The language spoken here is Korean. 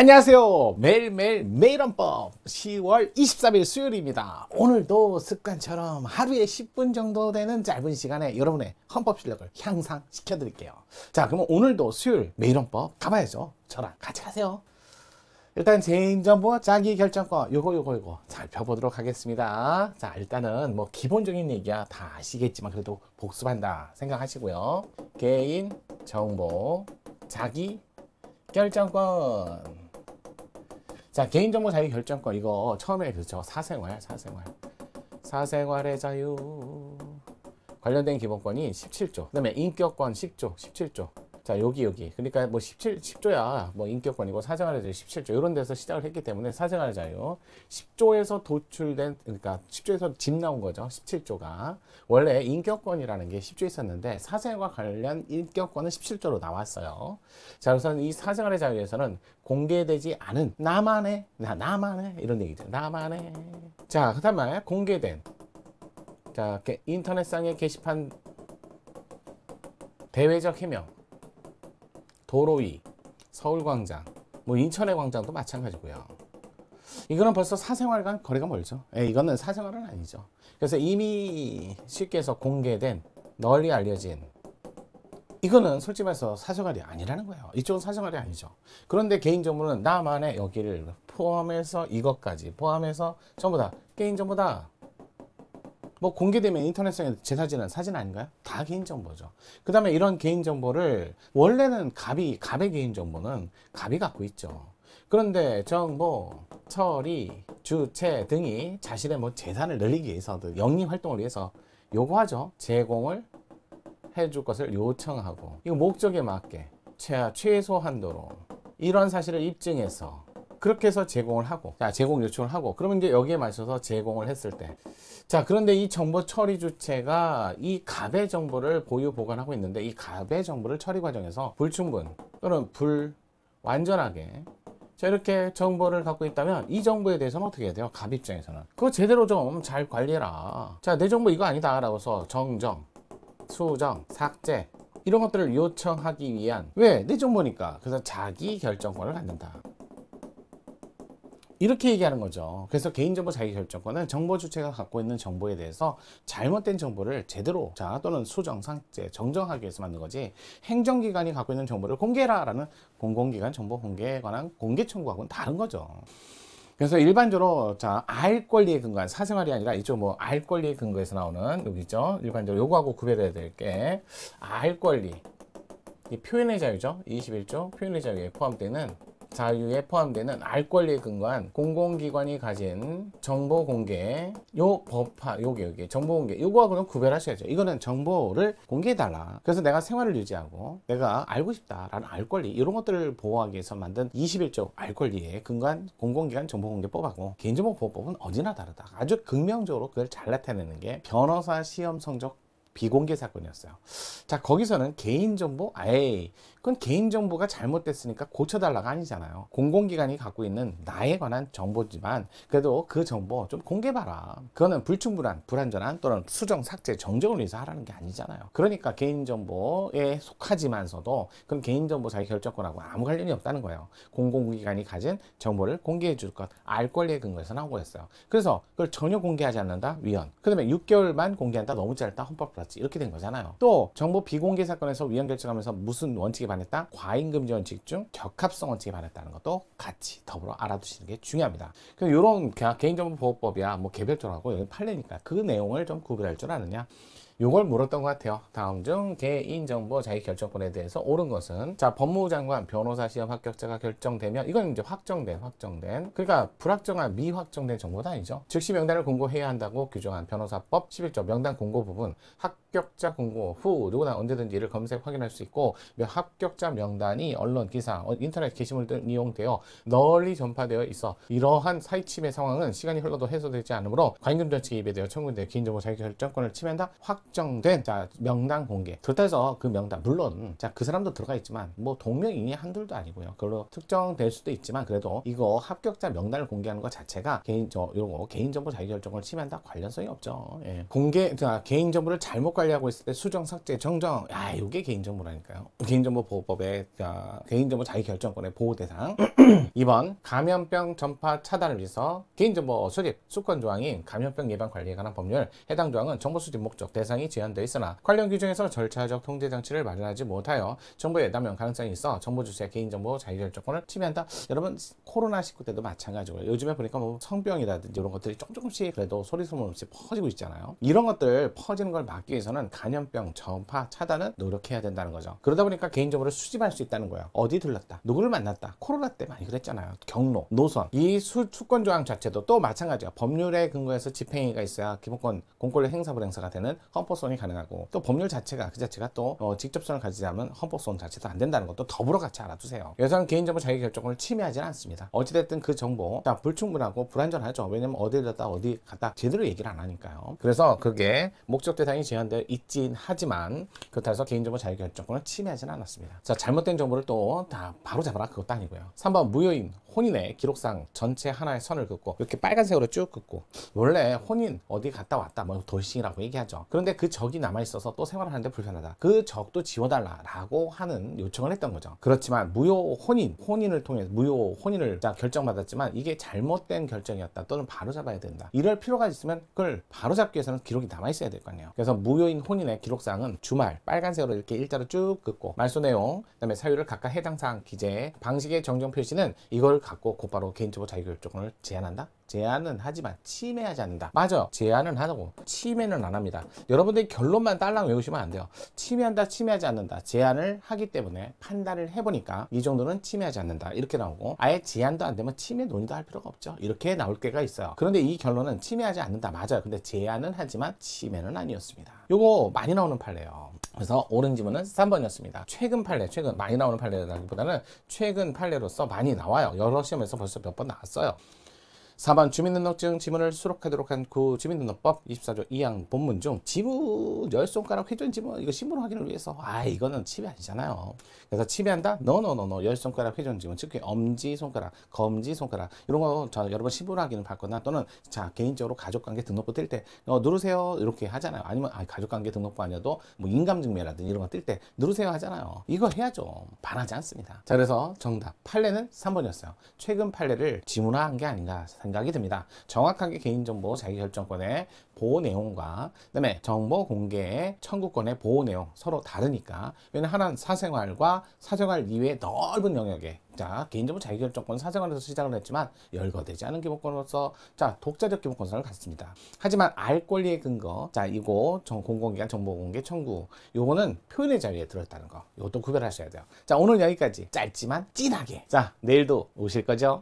안녕하세요. 매일매일 매일헌법 10월 23일 수요일입니다. 오늘도 습관처럼 하루에 10분 정도 되는 짧은 시간에 여러분의 헌법 실력을 향상시켜 드릴게요. 자, 그러면 오늘도 수요일 매일헌법 가봐야죠. 저랑 같이 가세요. 일단 개인정보 자기결정권 요거 살펴보도록 하겠습니다. 자, 일단은 뭐 기본적인 얘기야 다 아시겠지만 그래도 복습한다 생각하시고요. 개인정보 자기결정권. 자, 개인정보 자기결정권 이거 처음에 그렇죠. 사생활의 자유 관련된 기본권이 17조. 그 다음에 인격권 10조, 17조. 자, 여기. 그러니까 뭐 10조야. 뭐 인격권이고 사생활의 자유 17조. 이런 데서 시작을 했기 때문에 사생활의 자유 10조에서 도출된, 그러니까 10조에서 집 나온 거죠. 17조가. 원래 인격권이라는 게 10조에 있었는데 사생활과 관련 인격권은 17조로 나왔어요. 자, 우선 이 사생활의 자유에서는 공개되지 않은 나만의 이런 얘기죠. 나만의. 자, 그 다음에 공개된, 자, 인터넷상의 게시판 대외적 해명, 도로위, 서울광장, 뭐 인천의 광장도 마찬가지고요. 이거는 벌써 사생활과 거리가 멀죠. 이거는 사생활은 아니죠. 그래서 이미 쉽게 해서 공개된, 널리 알려진, 이거는 솔직히 말해서 사생활이 아니라는 거예요. 이쪽은 사생활이 아니죠. 그런데 개인정보는 나만의 여기를 포함해서 이것까지 포함해서 전부 다 개인정보다. 뭐 공개되면 인터넷상에 제 사진은 사진 아닌가요? 다 개인정보죠. 그 다음에 이런 개인정보를 원래는 갑의 개인정보는 갑이 갖고 있죠. 그런데 정보, 처리, 주체 등이 자신의 뭐 재산을 늘리기 위해서 영리 활동을 위해서 요구하죠. 제공을 해줄 것을 요청하고, 이거 목적에 맞게 최소 한도로 이런 사실을 입증해서 그렇게 해서 제공을 하고, 자, 제공 요청을 하고, 그러면 이제 여기에 맞춰서 제공을 했을 때, 자, 그런데 이 정보 처리 주체가 이 갑의 정보를 보유 보관하고 있는데 이 갑의 정보를 처리 과정에서 불충분 또는 완전하게 자, 이렇게 정보를 갖고 있다면 이 정보에 대해서는 어떻게 해야 돼요? 갑 입장에서는 그거 제대로 좀 잘 관리해라. 자, 내 정보 이거 아니다 라고 해서 정정, 수정, 삭제 이런 것들을 요청하기 위한, 왜? 내 정보니까. 그래서 자기 결정권을 갖는다. 이렇게 얘기하는 거죠. 그래서 개인정보 자기결정권은 정보 주체가 갖고 있는 정보에 대해서 잘못된 정보를 제대로, 자, 또는 수정, 삭제, 정정하기 위해서 만든 거지, 행정기관이 갖고 있는 정보를 공개해라 라는 공공기관 정보 공개에 관한 공개 청구하고는 다른 거죠. 그래서 일반적으로, 자, 알 권리에 근거한, 사생활이 아니라 이쪽 뭐 알 권리에 근거해서 나오는 여기 있죠. 일반적으로 요거하고 구별해야 될 게 알 권리, 이 표현의 자유죠. 21조 표현의 자유에 포함되는, 자유에 포함되는 알 권리에 근거한 공공기관이 가진 정보 공개, 요 법화, 요게 정보 공개, 요거하고는 구별하셔야죠. 이거는 정보를 공개해달라. 그래서 내가 생활을 유지하고 내가 알고 싶다라는 알 권리, 이런 것들을 보호하기 위해서 만든 21조 알 권리에 근거한 공공기관 정보공개법하고 개인정보보호법은 어디나 다르다. 아주 극명적으로 그걸 잘 나타내는 게 변호사 시험 성적 비공개 사건이었어요. 자, 거기서는 개인정보, 그건 개인정보가 잘못됐으니까 고쳐달라가 아니잖아요. 공공기관이 갖고 있는 나에 관한 정보지만 그래도 그 정보 좀 공개봐라. 그거는 불충분한, 불완전한 또는 수정, 삭제, 정정을 위해서 하라는 게 아니잖아요. 그러니까 개인정보에 속하지만서도 그건 개인정보 자기결정권하고 아무 관련이 없다는 거예요. 공공기관이 가진 정보를 공개해 줄 것, 알 권리에 근거해서 나온 거였어요. 그래서 그걸 전혀 공개하지 않는다, 위헌. 그 다음에 6개월만 공개한다, 너무 짧다, 헌법 플러스, 이렇게 된 거잖아요. 또 정보 비공개 사건에서 위헌 결정하면서 무슨 원칙에 반했다? 과잉금지 원칙 중 적합성 원칙에 반했다는 것도 같이 더불어 알아두시는 게 중요합니다. 그럼 이런 개인정보보호법이야 뭐 개별적으로 하고 여기 판례니까 그 내용을 좀 구별할 줄 아느냐, 요걸 물었던 것 같아요. 다음 중 개인정보 자기결정권에 대해서 옳은 것은, 자, 법무부 장관 변호사 시험 합격자가 결정되면, 이건 이제 확정된, 그러니까 불확정한 미확정된 정보도 아니죠. 즉시 명단을 공고해야 한다고 규정한 변호사법 11조 명단 공고 부분, 합격자 공고 후 누구나 언제든지 이를 검색 확인할 수 있고, 합격자 명단이 언론, 기사, 인터넷 게시물 등 이용되어 널리 전파되어 있어 이러한 사기 침해 상황은 시간이 흘러도 해소되지 않으므로 과잉금지 원칙에 입에 대해 청구된 개인정보 자기결정권을 침해한다, 특정된 자 명단 공개. 그렇다 해서 그 명단 물론 자 그 사람도 들어가 있지만 뭐 동명이인이 한둘도 아니고요. 그걸로 특정될 수도 있지만 그래도 이거 합격자 명단을 공개하는 것 자체가 요거 개인정보 자기결정을 침해한다 관련성이 없죠. 예. 자 개인정보를 잘못 관리하고 있을 때 수정, 삭제, 정정. 야 이게 개인정보라니까요. 개인정보보호법의 개인정보 자기결정권의 보호 대상. 2번 감염병 전파 차단을 위해서 개인정보 수집 수권 조항인 감염병 예방 관리에 관한 법률 해당 조항은 정보 수집 목적 대상이 제한되어 있으나 관련 규정에서 절차적 통제 장치를 마련하지 못하여 정보의 남용 가능성이 있어 정보 주체의 개인정보 자기결정권을 침해한다. 여러분 코로나19 때도 마찬가지고요. 요즘에 보니까 뭐 성병이라든지 이런 것들이 조금씩 그래도 소리 소문 없이 퍼지고 있잖아요. 이런 것들 퍼지는 걸 막기 위해서는 감염병 전파 차단은 노력해야 된다는 거죠. 그러다 보니까 개인정보를 수집할 수 있다는 거예요. 어디 들렀다, 누구를 만났다. 코로나 때 많이 그랬잖아요. 경로, 노선. 이 수권 조항 자체도 또 마찬가지야. 법률에 근거해서 집행위가 있어야 기본권 공권력 행사 불행사가 되는 헌법소원이 가능하고 또 법률 자체가 그 자체가 또 직접성을 가지지 않으면 헌법소원 자체도 안 된다는 것도 더불어 같이 알아두세요. 여기서는 개인정보 자기결정권을 침해하지는 않습니다. 어찌됐든 그 정보 불충분하고 불안전하죠. 왜냐면 어디 갔다 어디 갔다 제대로 얘기를 안 하니까요. 그래서 그게 목적 대상이 제한되어 있긴 하지만 그렇다고 해서 개인정보 자기결정권을 침해하지는 않았습니다. 자 잘못된 정보를 또 다 바로 잡아라 그것도 아니고요. 3번 무효인 혼인의 기록상 전체 하나의 선을 긋고 이렇게 빨간색으로 쭉 긋고 원래 혼인 어디 갔다 왔다 뭐 돌싱이라고 얘기하죠. 그런데 그 적이 남아있어서 또 생활을 하는데 불편하다. 그 적도 지워달라라고 하는 요청을 했던 거죠. 그렇지만 무효 혼인을 통해 무효 혼인을 결정받았지만 이게 잘못된 결정이었다 또는 바로잡아야 된다. 이럴 필요가 있으면 그걸 바로잡기 위해서는 기록이 남아있어야 될 거 아니에요. 그래서 무효인 혼인의 기록상은 주말 빨간색으로 이렇게 일자로 쭉 긋고 말소 내용 그다음에 사유를 각각 해당 사항 기재 방식의 정정 표시는 이걸 갖고 곧바로 개인정보 자기결정권을 제한한다? 제한은 하지만 침해하지 않는다. 맞아. 제한은 하고 침해는 안 합니다. 여러분들이 결론만 딸랑 외우시면 안 돼요. 침해한다, 침해하지 않는다. 제한을 하기 때문에 판단을 해보니까 이 정도는 침해하지 않는다. 이렇게 나오고 아예 제한도 안 되면 침해 논의도 할 필요가 없죠. 이렇게 나올 때가 있어요. 그런데 이 결론은 침해하지 않는다. 맞아요. 근데 제한은 하지만 침해는 아니었습니다. 요거 많이 나오는 판례예요. 그래서 옳은 지문은 3번이었습니다. 최근 판례, 최근 많이 나오는 판례라기보다는 최근 판례로서 많이 나와요. 여러 시험에서 벌써 몇 번 나왔어요. 4번 주민등록증 지문을 수록하도록 한 그 주민등록법 24조 2항 본문 중 지문 10손가락 회전 지문 이거 신분 확인을 위해서 이거는 침해 아니잖아요. 그래서 침해한다? 노노노노 10손가락 회전 지문 즉 엄지손가락, 검지손가락 이런 거 여러분 신분 확인을 받거나 또는 개인적으로 가족관계 등록부 뜰 때 누르세요 이렇게 하잖아요. 아니면 가족관계 등록부 아니어도 뭐 인감증명이라든지 이런 거 뜰 때 누르세요 하잖아요. 이거 해야죠. 반하지 않습니다. 자 그래서 정답 판례는 3번이었어요. 최근 판례를 지문화한 게 아닌가 생각이 듭니다. 정확하게 개인정보 자기결정권의 보호 내용과 그다음에 정보 공개의 청구권의 보호 내용 서로 다르니까 왜냐하면 하나는 사생활과 사생활 이외의 넓은 영역에 개인정보 자기결정권 사생활에서 시작을 했지만 열거되지 않은 기본권으로서 독자적 기본권성을 갖습니다. 하지만 알 권리의 근거 이거 공공기관 정보공개 청구 요거는 표현의 자유에 들어있다는 거 이것도 구별하셔야 돼요. 오늘 여기까지 짧지만 진하게 내일도 오실 거죠?